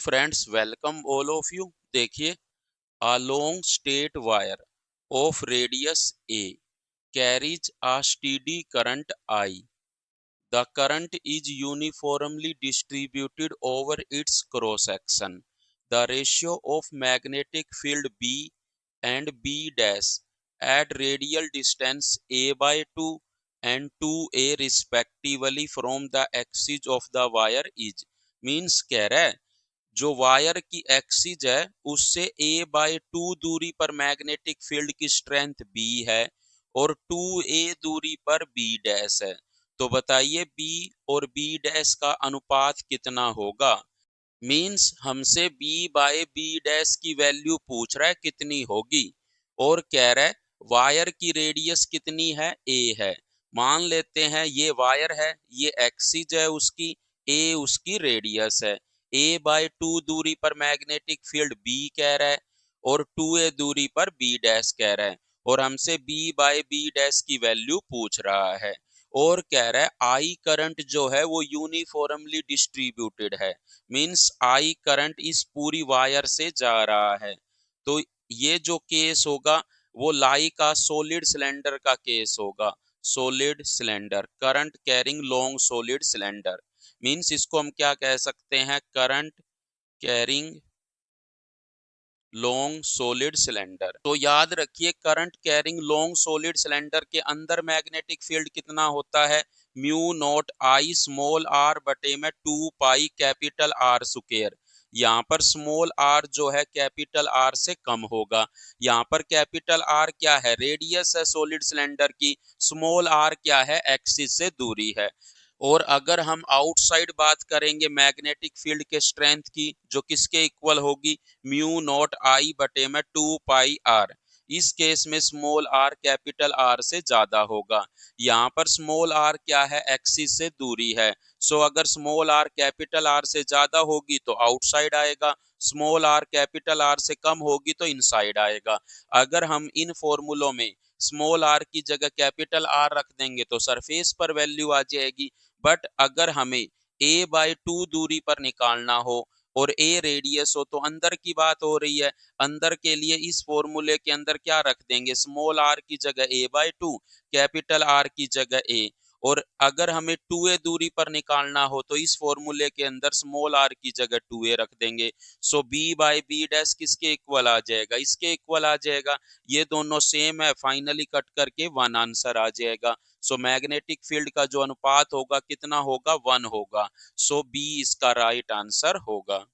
Friends, welcome all of you. देखिए, a long straight wire of radius a carries a steady current I. The current is uniformly distributed over its cross section. The ratio of magnetic field B and B dash at radial distance a by 2 and 2a respectively from the axis of the wire is, means कह रहा है जो wire की axis है उससे a/2 दूरी पर magnetic field की स्ट्रेंथ b है और 2a दूरी पर b डैश है। तो बताइए b और b डैश का अनुपात कितना होगा। मीन्स हमसे b/b डैश की वैल्यू पूछ रहा है कितनी होगी और कह रहा है वायर की रेडियस कितनी है, a है। मान लेते हैं ये वायर है, ये एक्सिस है उसकी, a उसकी रेडियस है। a/2 दूरी पर मैग्नेटिक फील्ड b कह रहा है और 2a दूरी पर b डैश कह रहा है और हमसे b/b डैश की वैल्यू पूछ रहा है और कह रहा है आई करंट जो है वो यूनिफॉर्मली डिस्ट्रीब्यूटेड है। मीन्स आई करंट इस पूरी वायर से जा रहा है। तो ये जो केस होगा वो लाइक का सॉलिड सिलेंडर का केस होगा। Solid cylinder, current carrying long solid cylinder. Means इसको हम क्या कह सकते हैं, current carrying long solid cylinder. तो याद रखिए current carrying long solid cylinder के अंदर मैग्नेटिक फील्ड कितना होता है, mu naught I small R बटे में 2 पाई कैपिटल आर स्क्वायर। यहाँ पर स्मॉल आर जो है कैपिटल आर से कम होगा। यहाँ पर कैपिटल आर क्या है, रेडियस है सॉलिड सिलेंडर की। स्मॉल आर क्या है, एक्सिस से दूरी है। और अगर हम आउटसाइड बात करेंगे मैग्नेटिक फील्ड के स्ट्रेंथ की, जो किसके इक्वल होगी, म्यू नॉट आई बटे में 2 पाई आर। इस केस में स्मॉल आर कैपिटल आर से ज्यादा होगा। यहाँ पर स्मॉल आर क्या है, एक्सिस से दूरी है। सो अगर स्मॉल आर कैपिटल आर से ज्यादा होगी तो आउटसाइड आएगा, स्मॉल आर कैपिटल आर से कम होगी तो इनसाइड आएगा। अगर हम इन फॉर्मूलों में स्मॉल आर की जगह कैपिटल आर रख देंगे तो सरफेस पर वैल्यू आ जाएगी। बट अगर हमें a/2 दूरी पर निकालना हो और a रेडियस हो तो अंदर की बात हो रही है। अंदर के लिए इस फॉर्मूले के अंदर क्या रख देंगे, स्मॉल r की जगह a/2, कैपिटल R की जगह a। और अगर हमें 2a दूरी पर निकालना हो तो इस फॉर्मूले के अंदर स्मॉल r की जगह 2a रख देंगे। सो b/b डैश किसके इक्वल आ जाएगा, इसके इक्वल आ जाएगा। ये दोनों सेम है, फाइनली कट करके 1 आंसर आ जाएगा। सो मैग्नेटिक फील्ड का जो अनुपात होगा कितना होगा, 1 होगा। सो बी इसका राइट आंसर होगा।